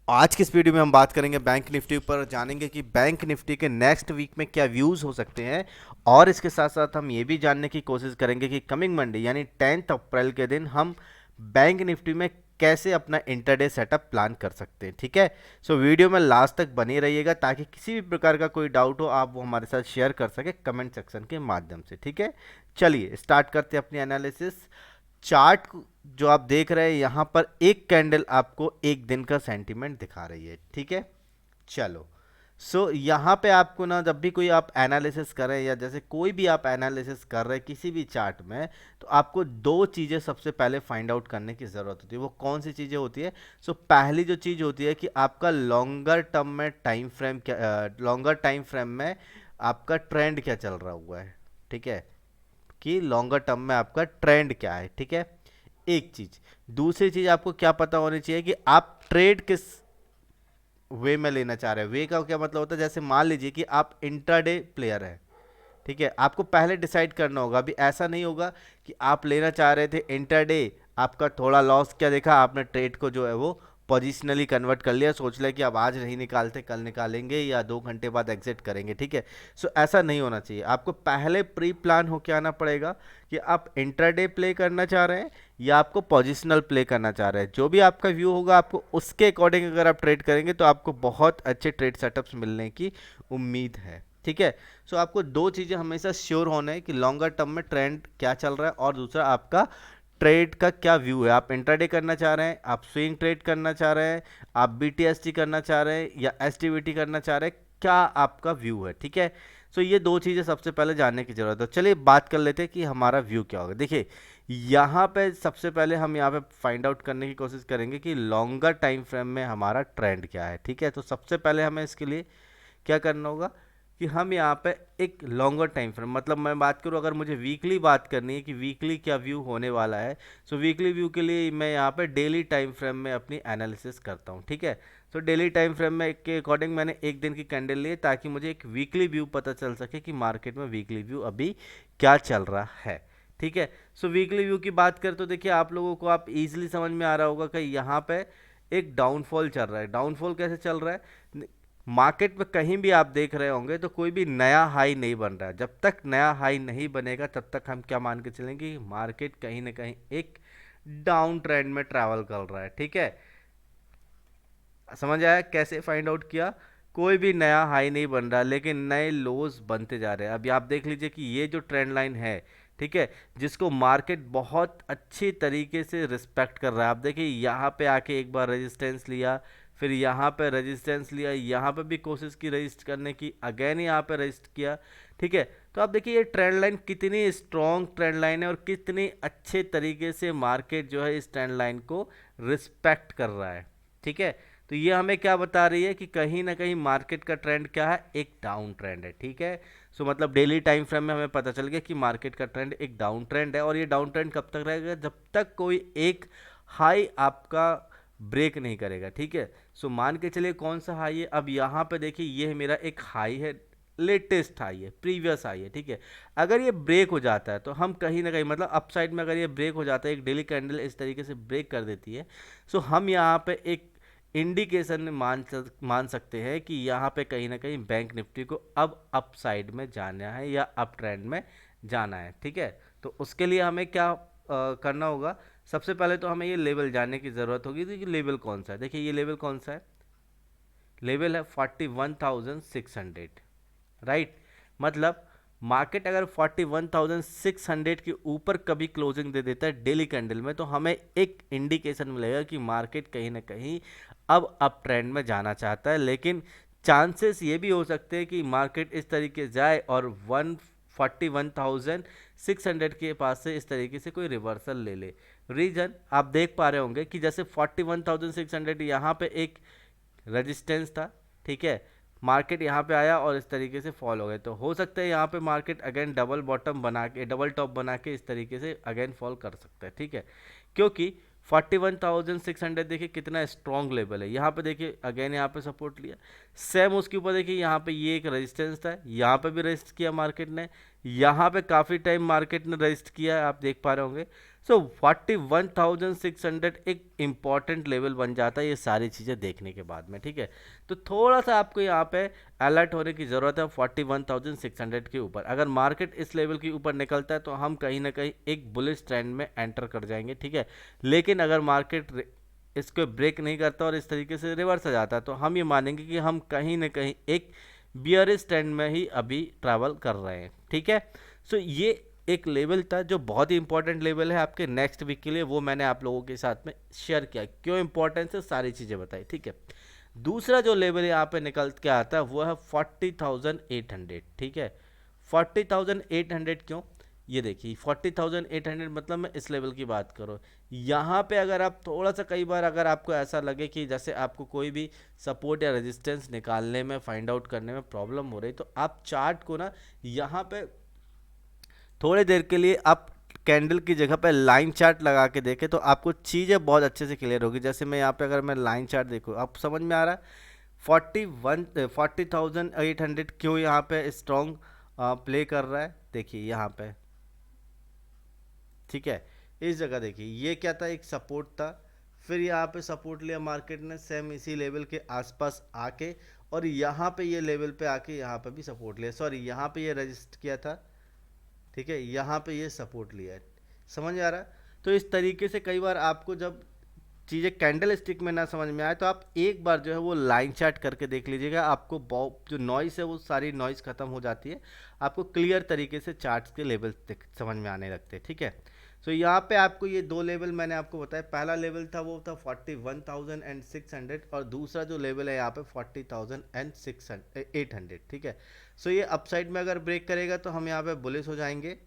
आज की इस वीडियो में हम बात करेंगे बैंक निफ्टी पर, जानेंगे कि बैंक निफ्टी के नेक्स्ट वीक में क्या व्यूज़ हो सकते हैं। और इसके साथ साथ हम ये भी जानने की कोशिश करेंगे कि कमिंग मंडे यानी 10 अप्रैल के दिन हम बैंक निफ्टी में कैसे अपना इंटरडे सेटअप प्लान कर सकते हैं। ठीक है, सो वीडियो में लास्ट तक बने रहिएगा ताकि किसी भी प्रकार का कोई डाउट हो आप वो हमारे साथ शेयर कर सके कमेंट सेक्शन के माध्यम से। ठीक है, चलिए स्टार्ट करते हैं अपनी एनालिसिस। चार्ट जो आप देख रहे हैं यहाँ पर एक कैंडल आपको एक दिन का सेंटीमेंट दिखा रही है। ठीक है, चलो यहाँ पे आपको ना जब भी कोई आप एनालिसिस करें या जैसे कोई भी आप एनालिसिस कर रहे हैं किसी भी चार्ट में, तो आपको दो चीज़ें सबसे पहले फाइंड आउट करने की ज़रूरत होती है। वो कौन सी चीज़ें होती है? पहली जो चीज़ होती है कि आपका लॉन्गर टर्म में टाइम फ्रेम क्या, लॉन्गर टाइम फ्रेम में आपका ट्रेंड क्या चल रहा हुआ है। ठीक है, कि लॉन्गर टर्म में आपका ट्रेंड क्या है। ठीक है, एक चीज। दूसरी चीज आपको क्या पता होनी चाहिए कि आप ट्रेड किस वे में लेना चाह रहे हैं। वे का क्या मतलब होता है? जैसे मान लीजिए कि आप इंट्राडे प्लेयर हैं। ठीक है, आपको पहले डिसाइड करना होगा। अभी ऐसा नहीं होगा कि आप लेना चाह रहे थे इंटरडे, आपका थोड़ा लॉस क्या देखा आपने, ट्रेड को जो है वो पोजिशनली कन्वर्ट कर लिया, सोच लिया कि अब आज नहीं निकालते कल निकालेंगे या 2 घंटे बाद एग्जिट करेंगे। ठीक है, ऐसा नहीं होना चाहिए। आपको पहले प्री प्लान होके आना पड़ेगा कि आप इंटरडे प्ले करना चाह रहे हैं या आपको पोजिशनल प्ले करना चाह रहे हैं। जो भी आपका व्यू होगा आपको उसके अकॉर्डिंग अगर आप ट्रेड करेंगे तो आपको बहुत अच्छे ट्रेड सेटअप्स मिलने की उम्मीद है। ठीक है, आपको दो चीज़ें हमेशा श्योर होना है कि लॉन्गर टर्म में ट्रेंड क्या चल रहा है और दूसरा आपका ट्रेड का क्या व्यू है। आप इंट्राडे करना चाह रहे हैं, आप स्विंग ट्रेड करना चाह रहे हैं, आप बीटीएसटी करना चाह रहे हैं या एसटीवीटी करना चाह रहे हैं, क्या आपका व्यू है। ठीक है, ये दो चीज़ें सबसे पहले जानने की जरूरत है। चलिए बात कर लेते हैं कि हमारा व्यू क्या होगा। देखिए यहाँ पे सबसे पहले हम यहाँ पे फाइंड आउट करने की कोशिश करेंगे कि लॉन्गर टाइम फ्रेम में हमारा ट्रेंड क्या है। ठीक है, सबसे पहले हमें इसके लिए क्या करना होगा कि हम यहाँ पे एक लॉन्गर टाइम फ्रेम, मतलब मैं बात करूँ अगर मुझे वीकली बात करनी है कि वीकली क्या व्यू होने वाला है, वीकली व्यू के लिए मैं यहाँ पे डेली टाइम फ्रेम में अपनी एनालिसिस करता हूँ। ठीक है, डेली टाइम फ्रेम में के अकॉर्डिंग मैंने एक दिन की कैंडल ली ताकि मुझे एक वीकली व्यू पता चल सके कि मार्केट में वीकली व्यू अभी क्या चल रहा है। ठीक है, वीकली व्यू की बात करें तो देखिए आप लोगों को आप इजीली समझ में आ रहा होगा कि यहाँ पे एक डाउनफॉल चल रहा है। डाउनफॉल कैसे चल रहा है? मार्केट में कहीं भी आप देख रहे होंगे तो कोई भी नया हाई नहीं बन रहा है। जब तक नया हाई नहीं बनेगा तब तक हम क्या मान के चलेंगे कि मार्केट कहीं ना कहीं एक डाउन ट्रेंड में ट्रैवल कर रहा है। ठीक है, समझ आया कैसे फाइंड आउट किया? कोई भी नया हाई नहीं बन रहा लेकिन नए लोज बनते जा रहे हैं। अभी आप देख लीजिए कि ये जो ट्रेंड लाइन है, ठीक है, जिसको मार्केट बहुत अच्छी तरीके से रिस्पेक्ट कर रहा है। आप देखिए यहाँ पे आके एक बार रेजिस्टेंस लिया, फिर यहाँ पे रेजिस्टेंस लिया, यहाँ पे भी कोशिश की रजिस्ट करने की, अगेन यहाँ पे रजिस्ट किया। ठीक है, तो आप देखिए ये ट्रेंड लाइन कितनी स्ट्रॉन्ग ट्रेंड लाइन है और कितनी अच्छे तरीके से मार्केट जो है इस ट्रेंड लाइन को रिस्पेक्ट कर रहा है। ठीक है, तो ये हमें क्या बता रही है कि कहीं ना कहीं मार्केट का ट्रेंड क्या है, एक डाउन ट्रेंड है। ठीक है, मतलब डेली टाइम फ्रेम में हमें पता चल गया कि मार्केट का ट्रेंड एक डाउन ट्रेंड है और ये डाउन ट्रेंड कब तक रहेगा? जब तक कोई एक हाई आपका ब्रेक नहीं करेगा। ठीक है, मान के चलिए कौन सा हाई है? अब यहाँ पे देखिए ये मेरा एक हाई है, लेटेस्ट हाई है, प्रीवियस हाई है। ठीक है, अगर ये ब्रेक हो जाता है तो हम कहीं ना कहीं मतलब अपसाइड में अगर ये ब्रेक हो जाता है, एक डेली कैंडल इस तरीके से ब्रेक कर देती है, हम यहाँ पे एक इंडिकेशन मान सकते हैं कि यहाँ पे कहीं ना कहीं बैंक निफ्टी को अब अप साइड में जाना है या अप ट्रेंड में जाना है। ठीक है, तो उसके लिए हमें क्या करना होगा? सबसे पहले तो हमें ये लेवल जानने की ज़रूरत होगी कि लेवल कौन सा है। देखिए ये लेवल कौन सा है? लेवल है 41,600। राइट, मतलब मार्केट अगर 41,600 के ऊपर कभी क्लोजिंग दे देता है डेली कैंडल में तो हमें एक इंडिकेशन मिलेगा कि मार्केट कहीं ना कहीं अब अप ट्रेंड में जाना चाहता है। लेकिन चांसेस ये भी हो सकते हैं कि मार्केट इस तरीके जाए और 41,600 के पास से इस तरीके से कोई रिवर्सल ले ले। रीजन आप देख पा रहे होंगे कि जैसे 41,600 यहाँ पे एक रेजिस्टेंस था। ठीक है, मार्केट यहाँ पे आया और इस तरीके से फॉल हो गए, तो हो सकता है यहाँ पे मार्केट अगेन डबल बॉटम बना के, डबल टॉप बना के इस तरीके से अगेन फॉल कर सकता है। ठीक है, क्योंकि 41,600 देखिए कितना स्ट्रॉन्ग लेवल है। यहाँ पे देखिए अगेन यहाँ पे सपोर्ट लिया, सेम उसके ऊपर देखिए यहाँ पे ये एक रेजिस्टेंस था, यहाँ पे भी रेजिस्ट किया मार्केट ने, यहाँ पे काफ़ी टाइम मार्केट ने रेजिस्ट किया है, आप देख पा रहे होंगे। सो 41,600 एक इम्पॉर्टेंट लेवल बन जाता है ये सारी चीज़ें देखने के बाद में, ठीक है। तो थोड़ा सा आपको यहाँ पे अलर्ट होने की ज़रूरत है 41,600 के ऊपर। अगर मार्केट इस लेवल के ऊपर निकलता है तो हम कहीं ना कहीं एक बुलिश ट्रेंड में एंटर कर जाएंगे, ठीक है। लेकिन अगर मार्केट इसको ब्रेक नहीं करता और इस तरीके से रिवर्स आ जाता है तो हम ये मानेंगे कि हम कहीं ना कहीं एक बियरिश ट्रेंड में ही अभी ट्रैवल कर रहे हैं, ठीक है। सो ये एक लेवल था जो बहुत ही इंपॉर्टेंट लेवल है आपके नेक्स्ट वीक के लिए, वो मैंने आप लोगों के साथ में शेयर किया, क्यों इंपॉर्टेंस है सारी चीज़ें बताई, ठीक है। दूसरा जो लेवल यहाँ पे निकल के आता है वो है 40,800, ठीक है। 40,800 क्यों, ये देखिए 40,800 मतलब मैं इस लेवल की बात करूँ। यहाँ पे अगर आप थोड़ा सा, कई बार अगर आपको ऐसा लगे कि जैसे आपको कोई भी सपोर्ट या रेजिस्टेंस निकालने में, फाइंड आउट करने में प्रॉब्लम हो रही, तो आप चार्ट को ना यहाँ पे थोड़ी देर के लिए आप कैंडल की जगह पे लाइन चार्ट लगा के देखें तो आपको चीज़ें बहुत अच्छे से क्लियर होगी। जैसे मैं यहाँ पे अगर मैं लाइन चार्ट देखूँ, आप समझ में आ रहा है 40,800 क्यों यहाँ पे स्ट्रॉन्ग प्ले कर रहा है, देखिए यहाँ पे, ठीक है। इस जगह देखिए ये क्या था, एक सपोर्ट था, फिर यहाँ पे सपोर्ट लिया मार्केट ने सेम इसी लेवल के आसपास आके, और यहाँ पे ये लेवल पे आके यहाँ पे भी सपोर्ट लिया, सॉरी यहाँ पे ये रजिस्ट किया था, ठीक है। यहाँ पे ये सपोर्ट लिया है, समझ आ रहा है। तो इस तरीके से कई बार आपको जब चीज़ें कैंडल स्टिक में ना समझ में आए तो आप एक बार जो है वो लाइन चार्ट करके देख लीजिएगा, आपको जो नॉइस है वो सारी नॉइस खत्म हो जाती है, आपको क्लियर तरीके से चार्ट्स के लेवल समझ में आने लगते हैं, ठीक है। सो यहाँ पे आपको ये दो लेवल मैंने आपको बताया, पहला लेवल था वो था 41,600 और दूसरा जो लेवल है यहाँ पे 40,800, ठीक है। सो ये अपसाइड में अगर ब्रेक करेगा तो हम यहाँ पे बुलिश हो जाएंगे,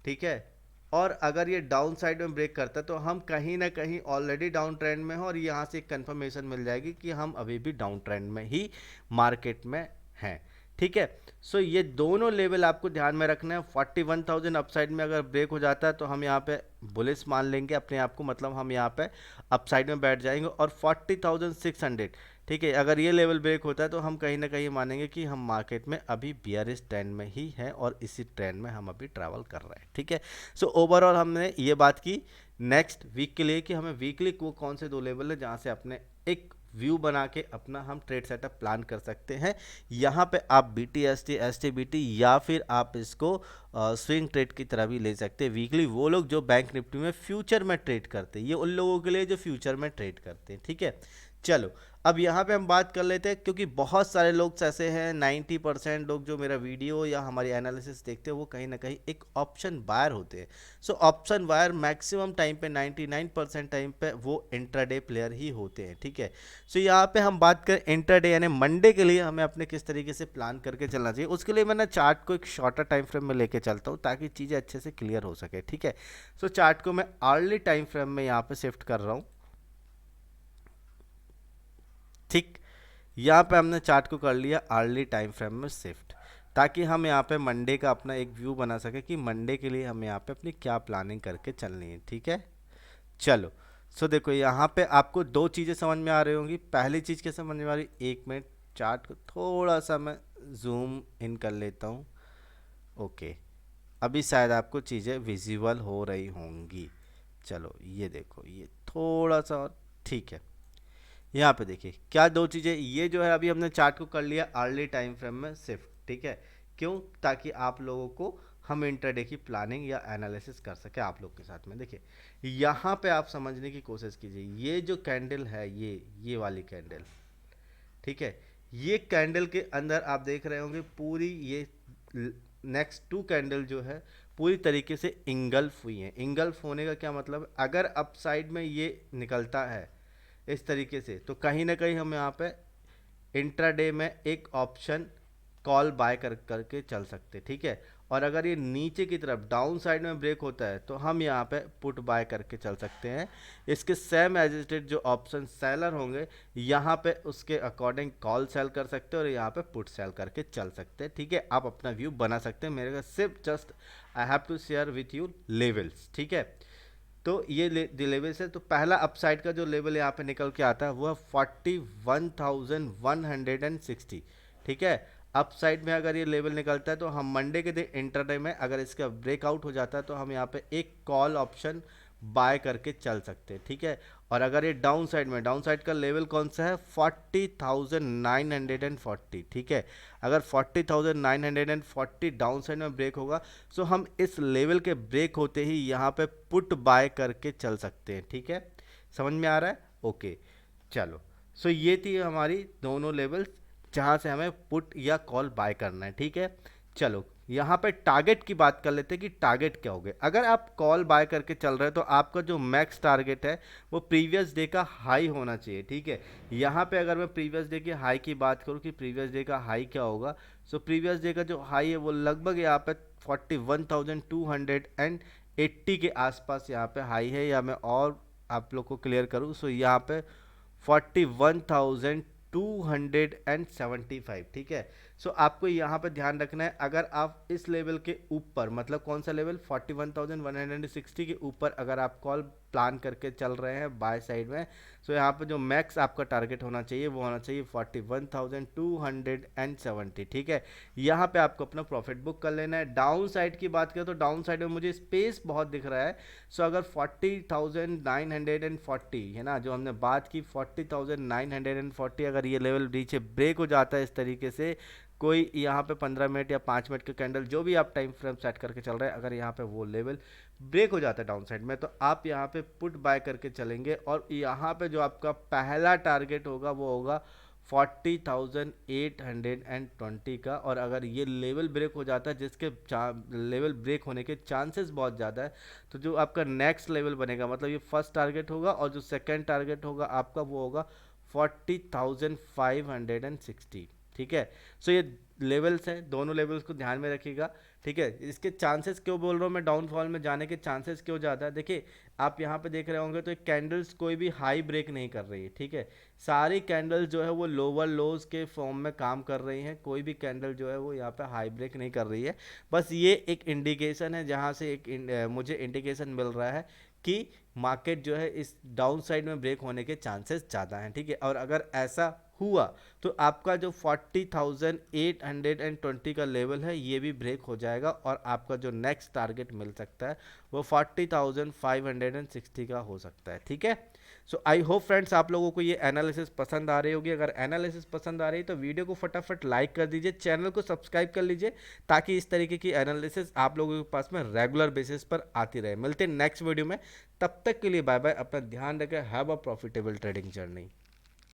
ठीक है। और अगर ये डाउन साइड में ब्रेक करता है तो हम कहीं ना कहीं ऑलरेडी डाउन ट्रेंड में हैं और यहाँ से एक कंफर्मेशन मिल जाएगी कि हम अभी भी डाउन ट्रेंड में ही मार्केट में हैं, ठीक है। सो ये दोनों लेवल आपको ध्यान में रखना है। 41,000 अपसाइड में अगर ब्रेक हो जाता है तो हम यहाँ पे बुलिश मान लेंगे अपने आप को, मतलब हम यहाँ पे अपसाइड में बैठ जाएंगे। और 40,600, ठीक है, अगर ये लेवल ब्रेक होता है तो हम कहीं ना कहीं मानेंगे कि हम मार्केट में अभी बियरिश ट्रेंड में ही हैं और इसी ट्रेंड में हम अभी ट्रैवल कर रहे हैं, ठीक है। सो ओवरऑल हमने ये बात की नेक्स्ट वीक के लिए कि हमें वीकली को कौन से दो लेवल है जहाँ से अपने एक व्यू बना के अपना हम ट्रेड सेटअप प्लान कर सकते हैं। यहाँ पे आप BTST STBT या फिर आप इसको स्विंग ट्रेड की तरह भी ले सकते हैं वीकली। वो लोग जो बैंक निफ्टी में फ्यूचर में ट्रेड करते हैं, ये उन लोगों के लिए जो फ्यूचर में ट्रेड करते हैं, ठीक है। चलो अब यहाँ पे हम बात कर लेते हैं, क्योंकि बहुत सारे लोग ऐसे हैं, 90% लोग जो मेरा वीडियो या हमारी एनालिसिस देखते हैं वो कहीं ना कहीं एक ऑप्शन बायर होते हैं। So option buyer maximum time पे 99% टाइम पे वो इंट्राडे प्लेयर ही होते हैं, ठीक है। सो यहाँ पे हम बात करें इंट्राडे यानी मंडे के लिए हमें अपने किस तरीके से प्लान करके चलना चाहिए, उसके लिए मैं ना चार्ट को एक शॉर्टर टाइम फ्रेम में लेके चलता हूँ ताकि चीज़ें अच्छे से क्लियर हो सके, ठीक है। सो चार्ट को मैं अर्ली टाइम फ्रेम में यहाँ पे शिफ्ट कर रहा हूँ, ठीक। यहाँ पे हमने चार्ट को कर लिया अर्ली टाइम फ्रेम में शिफ्ट, ताकि हम यहाँ पे मंडे का अपना एक व्यू बना सके कि मंडे के लिए हमें यहाँ पे अपनी क्या प्लानिंग करके चलनी है, ठीक है। चलो सो देखो यहाँ पे आपको दो चीज़ें समझ में आ रही होंगी। पहली चीज़ क्या समझ में आ रही, एक मिनट चार्ट को थोड़ा सा मैं जूम इन कर लेता हूँ, ओके। अभी शायद आपको चीज़ें विजिबल हो रही होंगी। चलो ये देखो, ये थोड़ा सा और, ठीक है। यहाँ पे देखिए क्या दो चीज़ें, ये जो है अभी हमने चार्ट को कर लिया अर्ली टाइम फ्रेम में शिफ्ट, ठीक है। क्यों, ताकि आप लोगों को हम इंटरडे की प्लानिंग या एनालिसिस कर सके आप लोग के साथ में। देखिए यहाँ पे आप समझने की कोशिश कीजिए, ये जो कैंडल है, ये वाली कैंडल, ठीक है, ये कैंडल के अंदर आप देख रहे होंगे पूरी ये नेक्स्ट टू कैंडल जो है पूरी तरीके से इंगल्फ हुई है। इंगल्फ होने का क्या मतलब, अगर अपसाइड में ये निकलता है इस तरीके से तो कहीं ना कहीं हम यहाँ पे इंट्राडे में एक ऑप्शन कॉल बाय करके चल सकते, ठीक है। और अगर ये नीचे की तरफ डाउन साइड में ब्रेक होता है तो हम यहाँ पे पुट बाय करके चल सकते हैं। इसके सेम एजिटेड जो ऑप्शन सेलर होंगे यहाँ पे उसके अकॉर्डिंग कॉल सेल कर सकते हैं और यहाँ पे पुट सेल करके चल सकते हैं, ठीक है। आप अपना व्यू बना सकते हैं, मेरे का सिर्फ just I have to share with you levels, ठीक है। तो ये लेवल से तो पहला अपसाइड का जो लेवल यहाँ पे निकल के आता है वो है 41,160, ठीक है। अपसाइड में अगर ये लेवल निकलता है तो हम मंडे के दिन इंटरडे में अगर इसका ब्रेकआउट हो जाता है तो हम यहाँ पे एक कॉल ऑप्शन बाय करके चल सकते हैं, ठीक है। और अगर ये डाउन साइड में, डाउन साइड का लेवल कौन सा है, 40,940, ठीक है। अगर 40,940 डाउन साइड में ब्रेक होगा, सो हम इस लेवल के ब्रेक होते ही यहाँ पे पुट बाय करके चल सकते हैं, ठीक है। समझ में आ रहा है? ओके, चलो। सो ये थी हमारी दोनों लेवल्स जहाँ से हमें पुट या कॉल बाय करना है, ठीक है। चलो यहाँ पे टारगेट की बात कर लेते हैं कि टारगेट क्या हो गया। अगर आप कॉल बाय करके चल रहे हैं तो आपका जो मैक्स टारगेट है वो प्रीवियस डे का हाई होना चाहिए, ठीक है। यहाँ पे अगर मैं प्रीवियस डे के हाई की बात करूँ कि प्रीवियस डे का हाई क्या होगा, सो प्रीवियस डे का जो हाई है वो लगभग यहाँ पे 41,280 के आसपास यहाँ पे हाई है। या मैं और आप लोग को क्लियर करूँ, सो यहाँ पे 41,275, ठीक है। सो आपको यहाँ पे ध्यान रखना है, अगर आप इस लेवल के ऊपर, मतलब कौन सा लेवल, 41,160 के ऊपर अगर आप कॉल प्लान करके चल रहे हैं बाय साइड में, सो यहाँ पे जो मैक्स आपका टारगेट होना चाहिए वो होना चाहिए 41,270, ठीक है। यहाँ पे आपको अपना प्रॉफिट बुक कर लेना है। डाउन साइड की बात करें तो डाउन साइड में मुझे स्पेस बहुत दिख रहा है। सो अगर 40,940 है ना, जो हमने बात की 40,940, अगर ये लेवल नीचे ब्रेक हो जाता है इस तरीके से, कोई यहाँ पे 15 मिनट या 5 मिनट का कैंडल, जो भी आप टाइम फ्रेम सेट करके चल रहे हैं, अगर यहाँ पे वो लेवल ब्रेक हो जाता है डाउन साइड में, तो आप यहाँ पे पुट बाय करके चलेंगे। और यहाँ पे जो आपका पहला टारगेट होगा वो होगा 40,820 का। और अगर ये लेवल ब्रेक हो जाता है, जिसके लेवल ब्रेक होने के चांसेस बहुत ज़्यादा है, तो जो आपका नेक्स्ट लेवल बनेगा, मतलब ये फर्स्ट टारगेट होगा और जो सेकंड टारगेट होगा आपका वो होगा 40,560, ठीक है। सो ये लेवल्स हैं, दोनों लेवल्स को ध्यान में रखिएगा, ठीक है। इसके चांसेस क्यों बोल रहा हूँ मैं, डाउनफॉल में जाने के चांसेस क्यों ज़्यादा है, देखिए आप यहाँ पे देख रहे होंगे तो कैंडल्स कोई भी हाई ब्रेक नहीं कर रही है, ठीक है। सारी कैंडल्स जो है वो लोअर लोज के फॉर्म में काम कर रही हैं, कोई भी कैंडल जो है वो यहाँ पे हाई ब्रेक नहीं कर रही है। बस ये एक इंडिकेशन है जहाँ से मुझे इंडिकेशन मिल रहा है कि मार्केट जो है इस डाउन साइड में ब्रेक होने के चांसेस ज़्यादा हैं, ठीक है। और अगर ऐसा हुआ तो आपका जो 40,820 का लेवल है ये भी ब्रेक हो जाएगा और आपका जो नेक्स्ट टारगेट मिल सकता है वो 40,560 का हो सकता है, ठीक है। सो आई होप फ्रेंड्स आप लोगों को ये एनालिसिस पसंद आ रही होगी। अगर एनालिसिस पसंद आ रही है तो वीडियो को फटाफट लाइक कर दीजिए, चैनल को सब्सक्राइब कर लीजिए, ताकि इस तरीके की एनालिसिस आप लोगों के पास में रेगुलर बेसिस पर आती रहे। मिलते हैं नेक्स्ट वीडियो में, तब तक के लिए बाय बाय, अपना ध्यान रखें, have a profitable trading journey.